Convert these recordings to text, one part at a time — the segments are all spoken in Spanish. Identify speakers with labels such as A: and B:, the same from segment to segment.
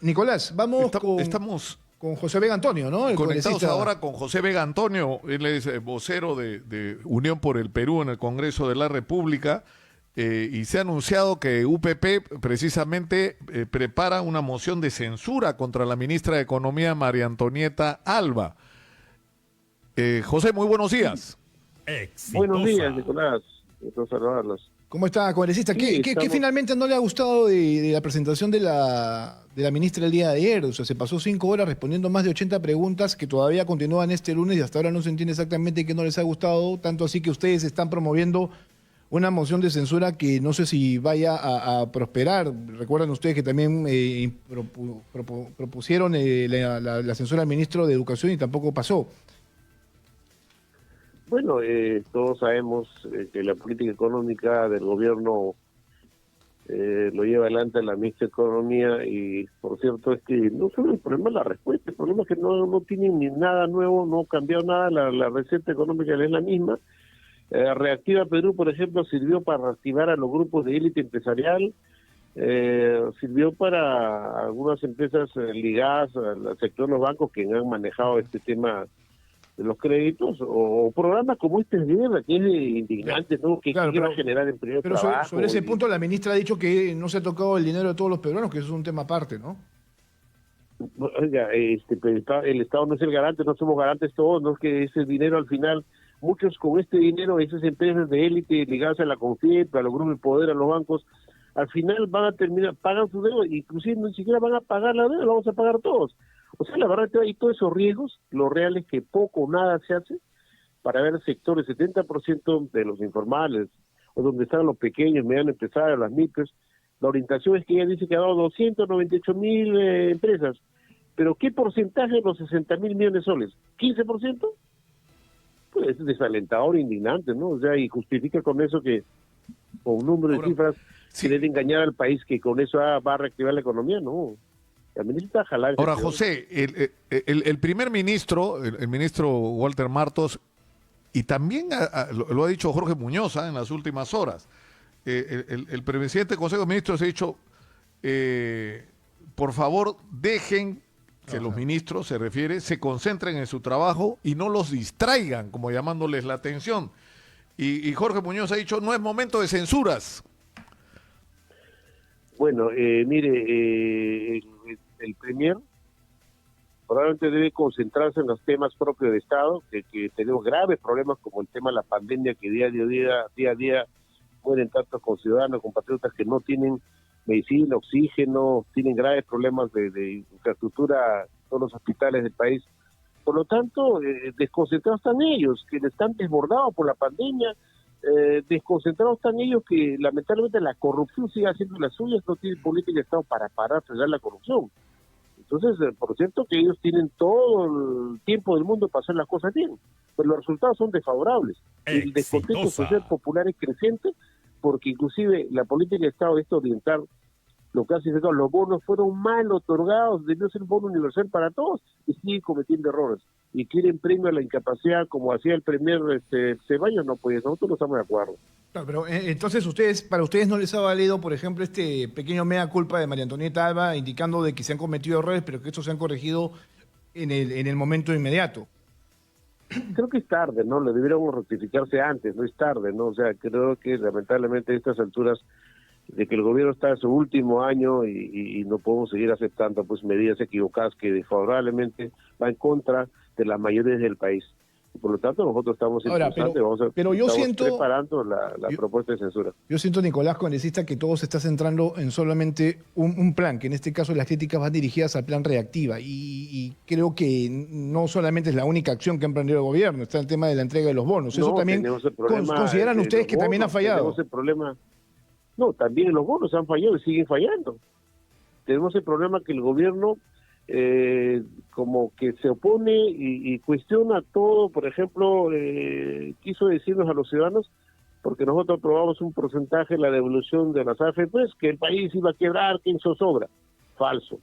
A: Nicolás, vamos
B: Estamos
A: con José Vega Antonio, ¿no? El
B: conectados
A: congresista.
B: ahora con José Vega Antonio. Él es vocero de Unión por el Perú en el Congreso de la República. Y se ha anunciado que UPP precisamente prepara una moción de censura contra la ministra de Economía, María Antonieta Alba. José, muy buenos días.
C: Buenos días, Nicolás. Gusto saludarlos.
A: ¿Cómo está, congresista?
C: Sí,
A: ¿Qué finalmente no le ha gustado de la presentación de la ministra el día de ayer? O sea, se pasó 5 horas respondiendo más de 80 preguntas que todavía continúan este lunes y hasta ahora no se entiende exactamente qué no les ha gustado, tanto así que ustedes están promoviendo una moción de censura que no sé si vaya a prosperar. Recuerdan ustedes que también propusieron la censura al ministro de Educación y tampoco pasó.
C: Bueno, todos sabemos que la política económica del gobierno lo lleva adelante la ministra de Economía y por cierto es que no solo el problema es la respuesta, el problema es que no tienen ni nada nuevo, no ha cambiado nada, la receta económica es la misma. Reactiva Perú, por ejemplo, sirvió para reactivar a los grupos de élite empresarial, sirvió para algunas empresas ligadas al sector de los bancos que han manejado este tema de los créditos, o programas como este de guerra, que es indignante, ¿no? Que
A: Claro,
C: va a generar empleo.
A: Pero sobre ese punto la ministra ha dicho que no se ha tocado el dinero de todos los peruanos, que eso es un tema aparte, ¿no?
C: Oiga, el Estado no es el garante, no somos garantes todos, no es que ese dinero al final, muchos con este dinero, esas empresas de élite ligadas a la CONFIEP, a los grupos de poder, a los bancos, al final van a terminar, pagan su deuda, inclusive ni siquiera van a pagar la deuda, la vamos a pagar todos. O sea, la verdad que hay todos esos riesgos, lo real es que poco o nada se hace para ver sectores, 70% de los informales, o donde están los pequeños, medianos empresarios, las micros. La orientación es que ella dice que ha dado 298.000 empresas, pero ¿qué porcentaje de los 60.000 millones de soles? ¿15%? Pues es desalentador, indignante, ¿no? O sea, y justifica con eso que, con un número de cifras,
B: sí,
C: quiere engañar al país que con eso va a reactivar la economía, ¿no? La ministra jalar.
B: Ahora, José, el primer ministro, el ministro Walter Martos, y también lo ha dicho Jorge Muñoz en las últimas horas, el presidente del Consejo de Ministros ha dicho, por favor, dejen que los ministros, se refiere, se concentren en su trabajo y no los distraigan, como llamándoles la atención. Y Jorge Muñoz ha dicho, no es momento de censuras.
C: Bueno, mire, el Premier probablemente debe concentrarse en los temas propios de Estado, que tenemos graves problemas como el tema de la pandemia, que día a día mueren tantos conciudadanos, compatriotas que no tienen medicina, oxígeno, tienen graves problemas de infraestructura en todos los hospitales del país. Por lo tanto, desconcentrados están ellos, que están desbordados por la pandemia, desconcentrados están ellos que lamentablemente la corrupción sigue haciendo las suyas, no tienen política de Estado para frenar la corrupción. Entonces, por cierto que ellos tienen todo el tiempo del mundo para hacer las cosas bien, pero los resultados son desfavorables. El descontento social popular es creciente, porque inclusive la política de Estado es orientar lo que ha significado, los bonos fueron mal otorgados, debió ser un bono universal para todos, y siguen cometiendo errores. Y quieren premio a la incapacidad, como hacía el premier Ceballos, no, pues nosotros no estamos de acuerdo.
A: Claro, pero entonces para ustedes no les ha valido, por ejemplo, este pequeño mea culpa de María Antonieta Alba, indicando de que se han cometido errores, pero que estos se han corregido en el momento inmediato.
C: Creo que es tarde, ¿no? Le debieron rectificarse antes, no es tarde, ¿no? O sea, creo que lamentablemente a estas alturas de que el gobierno está en su último año y no podemos seguir aceptando pues medidas equivocadas que desfavorablemente van en contra de las mayorías del país. Y por lo tanto, nosotros estamos preparando la propuesta de censura.
A: Yo siento, Nicolás, congresista, que todo se está centrando en solamente un plan, que en este caso las críticas van dirigidas al plan Reactiva, y creo que no solamente es la única acción que ha emprendido el gobierno, está el tema de la entrega de los bonos. Eso también consideran ustedes que también ha fallado.
C: Tenemos el problema. No, también los bonos han fallado y siguen fallando. Tenemos el problema que el gobierno como que se opone y cuestiona todo. Por ejemplo, quiso decirnos a los ciudadanos, porque nosotros aprobamos un porcentaje de la devolución de las AFPs, que el país iba a quebrar, que en zozobra. Falso.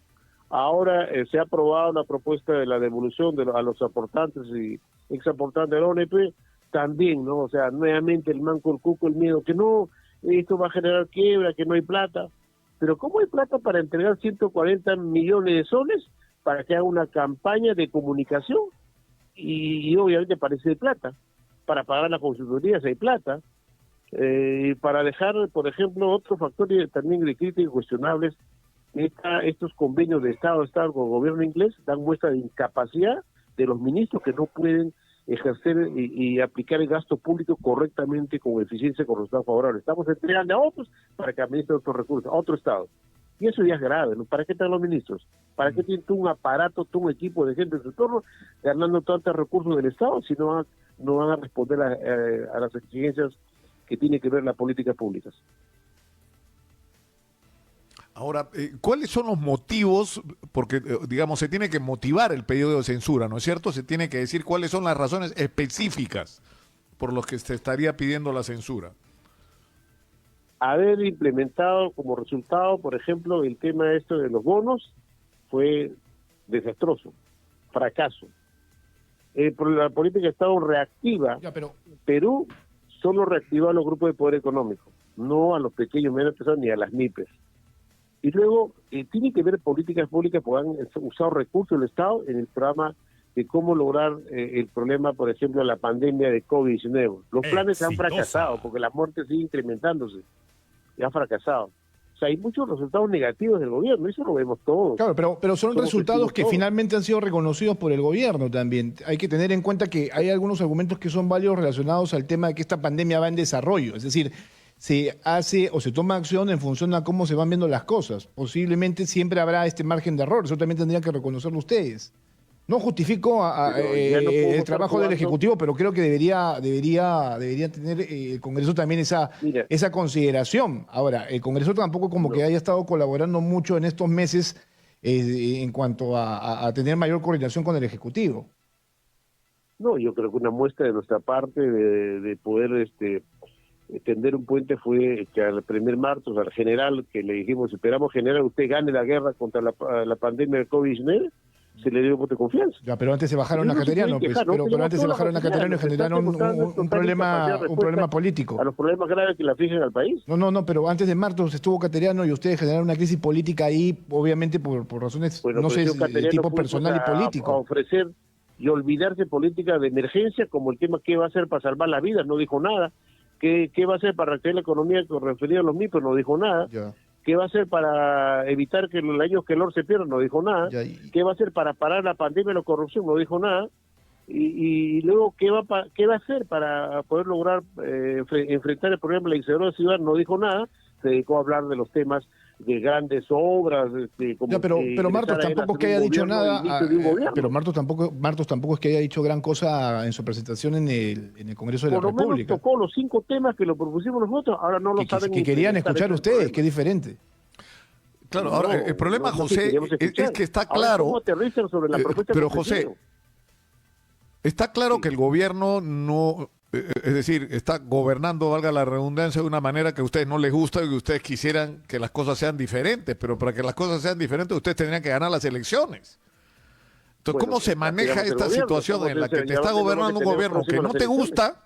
C: Ahora se ha aprobado la propuesta de la devolución a los aportantes y exaportantes de la ONP, también, ¿no? O sea, nuevamente el manco, el cuco, el miedo, que no, esto va a generar quiebra, que no hay plata. pero ¿cómo hay plata para entregar 140 millones de soles para que haga una campaña de comunicación? Y obviamente parece de plata. Para pagar las consultorías hay plata. Para dejar, por ejemplo, otros factores también de crítica cuestionables, estos convenios de Estado con el gobierno inglés dan muestra de incapacidad de los ministros que no pueden ejercer y aplicar el gasto público correctamente, con eficiencia, con resultados favorables. Estamos entregando a otros para que administren otros recursos, a otro Estado. Y eso ya es grave, ¿no? ¿Para qué están los ministros? ¿Para qué tienen tú un aparato, tú un equipo de gente en su torno ganando tantos recursos del Estado si no van a responder a las exigencias que tiene que ver las políticas públicas?
B: Ahora, ¿cuáles son los motivos? Porque, digamos, se tiene que motivar el pedido de censura, ¿no es cierto? Se tiene que decir cuáles son las razones específicas por las que se estaría pidiendo la censura.
C: Haber implementado como resultado, por ejemplo, el tema de los bonos fue desastroso, fracaso. La política de Estado reactiva. Perú solo reactiva a los grupos de poder económico, no a los pequeños medios empresarios ni a las MIPES. Y luego tiene que haber políticas públicas porque han usado recursos del Estado en el programa de cómo lograr el problema, por ejemplo, de la pandemia de COVID-19. Los planes han fracasado porque la muerte sigue incrementándose. Y ha fracasado. O sea, hay muchos resultados negativos del gobierno, eso lo vemos todos.
A: Claro, pero son resultados que finalmente han sido reconocidos por el gobierno también. Hay que tener en cuenta que hay algunos argumentos que son válidos relacionados al tema de que esta pandemia va en desarrollo. Es decir, se hace o se toma acción en función a cómo se van viendo las cosas. Posiblemente siempre habrá este margen de error, eso también tendrían que reconocerlo ustedes. No justifico el trabajo del Ejecutivo, pero creo que debería tener el Congreso también esa consideración. Ahora, el Congreso tampoco que haya estado colaborando mucho en estos meses en cuanto a tener mayor coordinación con el Ejecutivo.
C: No, yo creo que una muestra de nuestra parte de poder tender un puente fue que al primer martes, al general, que le dijimos, esperamos general, usted gane la guerra contra la pandemia del COVID-19, se le dio voto de confianza.
A: Ya, pero antes se bajaron a Cateriano, pero antes se bajaron a Cateriano y generaron un problema político.
C: A los problemas graves que le afligen al país.
A: No, pero antes de Martos estuvo Cateriano y ustedes generaron una crisis política ahí, obviamente por razones, de tipo personal y político.
C: A ofrecer y olvidarse política de emergencia, como el tema qué va a hacer para salvar las vidas, no dijo nada. ¿Qué va a hacer para reactivar la economía con referido a los MIPES? No dijo nada.
A: Ya.
C: ¿Qué va a hacer para evitar que los años que el oro se pierda? No dijo nada. ¿Qué va a hacer para parar la pandemia y la corrupción? No dijo nada. Y luego, ¿qué va a hacer para poder lograr enfrentar el problema de la inseguridad ciudadana? No dijo nada. Se dedicó a hablar de los temas de grandes obras.
A: Pero Martos tampoco es que haya dicho nada. Pero Martos tampoco es que haya dicho gran cosa en su presentación en el Congreso de la República. Por lo menos
C: tocó los 5 temas que lo propusimos nosotros. Ahora no lo saben.
A: Que querían escuchar ustedes, que es diferente.
B: Claro, ahora el problema, José, es que está claro.
C: ¿Cómo aterrizan sobre la propuesta?
B: Pero José, está claro que el gobierno no, es decir, está gobernando, valga la redundancia, de una manera que a ustedes no les gusta y que ustedes quisieran que las cosas sean diferentes, pero para que las cosas sean diferentes ustedes tendrían que ganar las elecciones. Entonces, ¿cómo se maneja esta situación en la que te está gobernando un gobierno que no te gusta,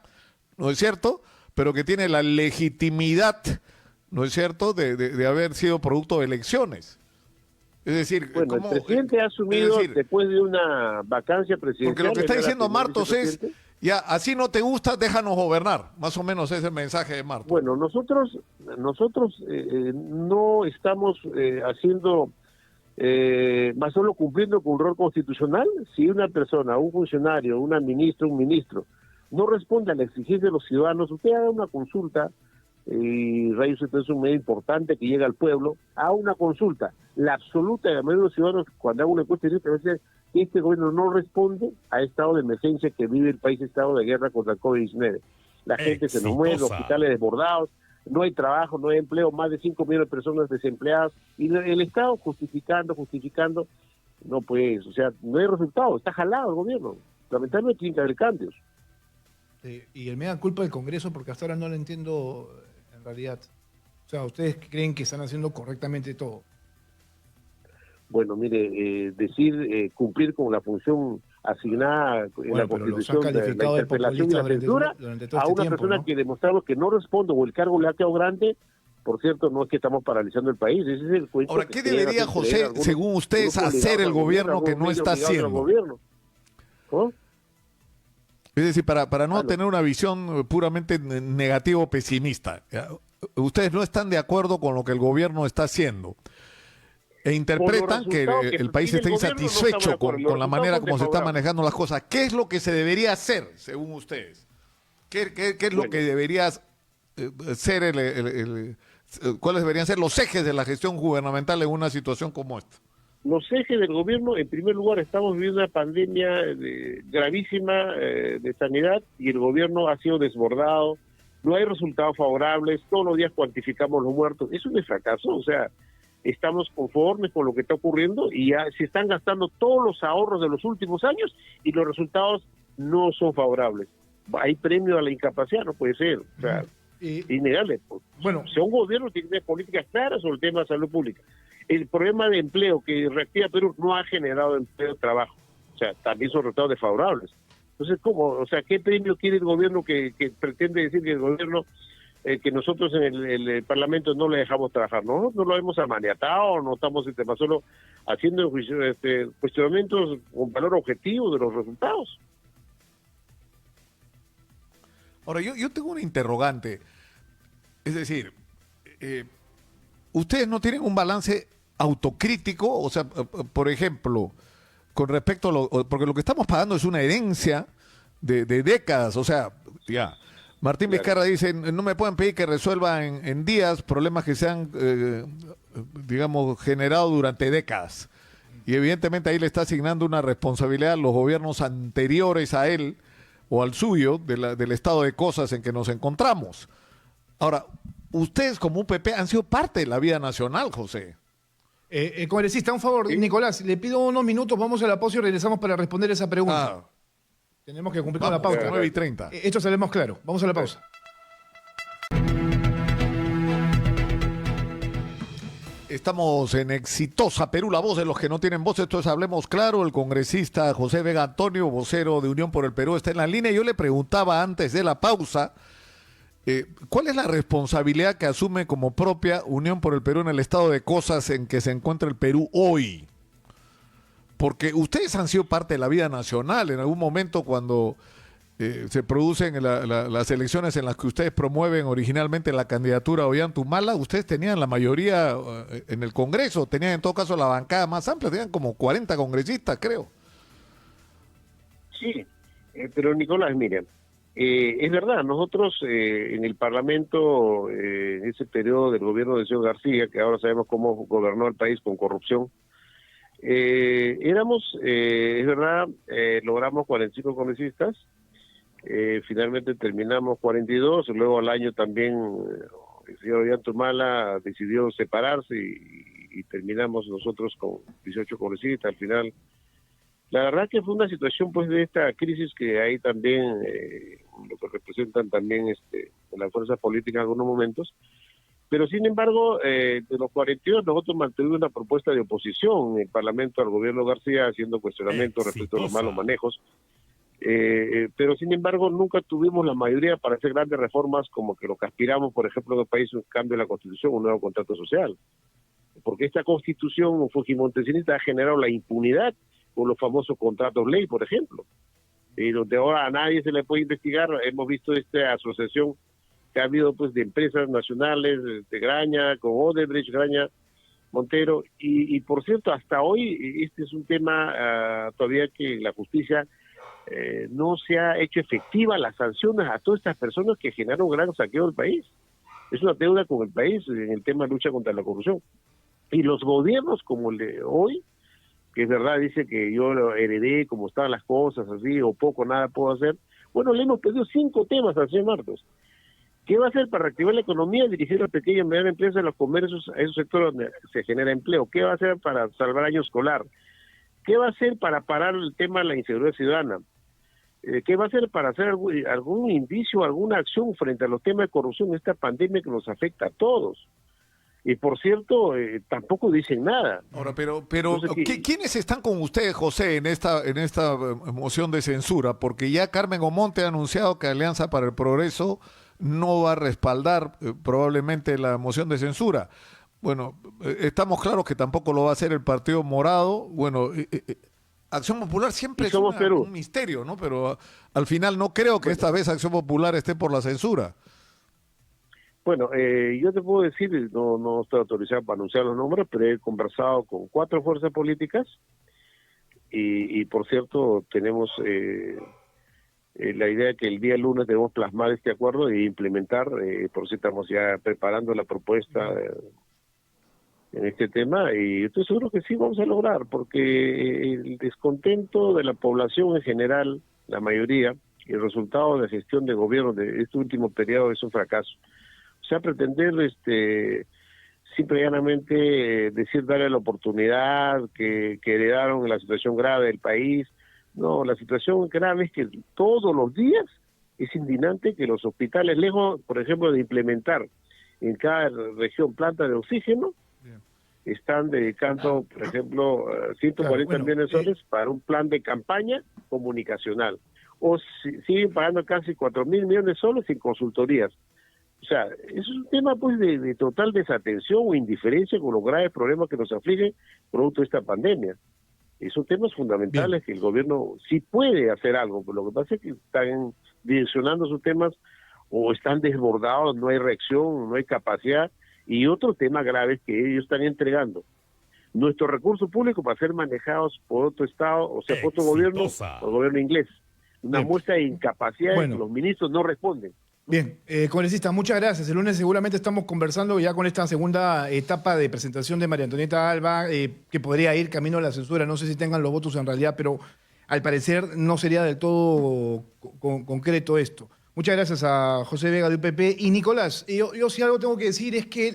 B: ¿no es cierto?, pero que tiene la legitimidad, ¿no es cierto?, de haber sido producto de elecciones? Es decir,
C: el presidente ha asumido después de una vacancia presidencial.
B: Porque lo que está diciendo Martos es, ya, así no te gusta, déjanos gobernar. Más o menos es el mensaje de Martos.
C: Bueno, nosotros no estamos haciendo, más solo cumpliendo con un rol constitucional. Si una persona, un funcionario, un ministro, no responde a la exigencia de los ciudadanos, usted haga una consulta, y Radio Centro es un medio importante que llega al pueblo, a una consulta. La absoluta de la mayoría de los ciudadanos, cuando hago una encuesta directa, dice que este gobierno no responde a estado de emergencia que vive el país, estado de guerra contra el COVID-19. La gente se nos muere, los hospitales desbordados, no hay trabajo, no hay empleo, más de 5 millones de personas desempleadas, y el Estado justificando, no pues, o sea, no hay resultado, está jalado el gobierno. Lamentablemente tiene que haber cambios.
A: Y el mea culpa del Congreso, porque hasta ahora no lo entiendo en realidad. O sea, ¿ustedes creen que están haciendo correctamente todo?
C: Bueno, mire, cumplir con la función asignada en la Constitución de la interpelación y la censura a una persona que demostramos que no responde o el cargo le ha quedado grande, por cierto, no es que estamos paralizando el país, ese es el cuento.
B: Ahora, ¿qué debería, José, según ustedes, hacer el gobierno que no está haciendo?
C: ¿Oh?
B: Es decir, para no tener una visión puramente negativa o pesimista, ¿ya? Ustedes no están de acuerdo con lo que el gobierno está haciendo e interpretan que el país está insatisfecho con la manera como se están manejando las cosas. ¿Qué es lo que se debería hacer, según ustedes? ¿Qué es lo que debería ser cuáles deberían ser los ejes de la gestión gubernamental en una situación como esta?
C: Los ejes del gobierno, en primer lugar, estamos viviendo una pandemia gravísima de sanidad y el gobierno ha sido desbordado, no hay resultados favorables, todos los días cuantificamos los muertos, es un fracaso, o sea, estamos conformes con lo que está ocurriendo y ya se están gastando todos los ahorros de los últimos años y los resultados no son favorables. Hay premio a la incapacidad, no puede ser, o sea, innegable. Bueno, si un gobierno tiene que tener políticas claras sobre el tema de salud pública. El problema de empleo que Reactiva Perú no ha generado empleo de trabajo, o sea, también son resultados desfavorables. Entonces, ¿cómo? O sea, ¿qué premio quiere el gobierno que pretende decir que el gobierno, que nosotros en el Parlamento no le dejamos trabajar? No lo hemos amaniatado, no estamos solo haciendo cuestionamientos con valor objetivo de los resultados.
B: Ahora, yo tengo una interrogante. Es decir, ustedes no tienen un balance autocrítico, o sea, por ejemplo, con respecto a porque lo que estamos pagando es una herencia de décadas, o sea, ya. Martín Vizcarra dice, no me pueden pedir que resuelva en días problemas que se han, digamos, generado durante décadas. Y evidentemente ahí le está asignando una responsabilidad a los gobiernos anteriores a él o al suyo del estado de cosas en que nos encontramos. Ahora, ustedes como UPP han sido parte de la vida nacional, José.
A: Congresista, un favor, Nicolás, le pido unos minutos, vamos a la pausa y regresamos para responder esa pregunta. Tenemos que cumplir con la pauta.
B: 9:30.
A: Esto sabemos claro. Vamos a la pausa.
B: Estamos en Exitosa Perú, la voz de los que no tienen voz. Esto es Hablemos Claro. El congresista José Vega Antonio, vocero de Unión por el Perú, está en la línea. Yo le preguntaba antes de la pausa, ¿cuál es la responsabilidad que asume como propia Unión por el Perú en el estado de cosas en que se encuentra el Perú hoy? Porque ustedes han sido parte de la vida nacional. En algún momento cuando se producen las elecciones en las que ustedes promueven originalmente la candidatura a Ollanta-Humala, ustedes tenían la mayoría en el Congreso, tenían en todo caso la bancada más amplia, tenían como 40 congresistas, creo.
C: Sí, pero Nicolás, mira, es verdad, nosotros en el Parlamento, en ese periodo del gobierno de señor García, que ahora sabemos cómo gobernó el país con corrupción, es verdad, logramos 45 congresistas, finalmente terminamos 42, luego al año también el señor Ollanta-Humala decidió separarse y terminamos nosotros con 18 congresistas al final. La verdad que fue una situación pues de esta crisis que hay también, lo que representan también las fuerzas políticas en algunos momentos, pero sin embargo, de los 42 nosotros mantuvimos una propuesta de oposición en el Parlamento al gobierno García haciendo cuestionamientos respecto a los malos manejos, pero sin embargo nunca tuvimos la mayoría para hacer grandes reformas como que lo que aspiramos, por ejemplo, en el país, un cambio de la Constitución, un nuevo contrato social, porque esta Constitución fujimontesista ha generado la impunidad con los famosos contratos ley, por ejemplo, y donde ahora a nadie se le puede investigar. Hemos visto esta asociación que ha habido pues de empresas nacionales, de Graña, con Odebrecht, Graña, Montero, y por cierto, hasta hoy este es un tema todavía que la justicia no se ha hecho efectiva las sanciones a todas estas personas que generaron gran saqueo del país. Es una deuda con el país en el tema de lucha contra la corrupción. Y los gobiernos como el de hoy, que es verdad, dice que yo lo heredé como estaban las cosas, así, o poco, nada puedo hacer. Bueno, le hemos pedido 5 temas al señor Marcos. ¿Qué va a hacer para reactivar la economía, dirigir a pequeñas y medianas empresas, los comercios, a esos sectores donde se genera empleo? ¿Qué va a hacer para salvar año escolar? ¿Qué va a hacer para parar el tema de la inseguridad ciudadana? ¿Qué va a hacer para hacer algún indicio, alguna acción frente a los temas de corrupción, esta pandemia que nos afecta a todos? Y por cierto, tampoco dicen nada.
B: Ahora, pero entonces, ¿quiénes están con usted, José, en esta moción de censura? Porque ya Carmen Omonte ha anunciado que Alianza para el Progreso no va a respaldar probablemente la moción de censura. Bueno, estamos claros que tampoco lo va a hacer el Partido Morado. Bueno, Acción Popular siempre es un misterio, ¿no? Pero al final no creo que esta vez Acción Popular esté por la censura.
C: Bueno, yo te puedo decir, no estoy autorizado para anunciar los nombres, pero he conversado con 4 fuerzas políticas y por cierto, tenemos la idea de que el día lunes debemos plasmar este acuerdo e implementar, por si estamos ya preparando la propuesta en este tema, y estoy seguro que sí vamos a lograr, porque el descontento de la población en general, la mayoría, y el resultado de la gestión de gobierno de este último periodo es un fracaso. O sea, pretender simple y llanamente decir, darle la oportunidad que heredaron la situación grave del país. No, la situación grave es que todos los días es indignante que los hospitales, lejos, por ejemplo, de implementar en cada región plantas de oxígeno, están dedicando, por ejemplo, 140 millones de soles para un plan de campaña comunicacional. O siguen pagando casi 4.000 millones de soles en consultorías. O sea, es un tema pues de total desatención o indiferencia con los graves problemas que nos afligen producto de esta pandemia. Y son temas fundamentales que el gobierno sí puede hacer algo, pero lo que pasa es que están direccionando sus temas o están desbordados, no hay reacción, no hay capacidad. Y otro tema grave es que ellos están entregando nuestros recursos públicos para ser manejados por otro Estado, o sea, por otro gobierno, por el gobierno inglés. Una muestra de incapacidad de que los ministros no responden.
A: Bien, congresista, muchas gracias. El lunes seguramente estamos conversando ya con esta segunda etapa de presentación de María Antonieta Alba, que podría ir camino a la censura. No sé si tengan los votos en realidad, pero al parecer no sería del todo concreto esto. Muchas gracias a José Vega de UPP. Y Nicolás, yo sí algo tengo que decir es que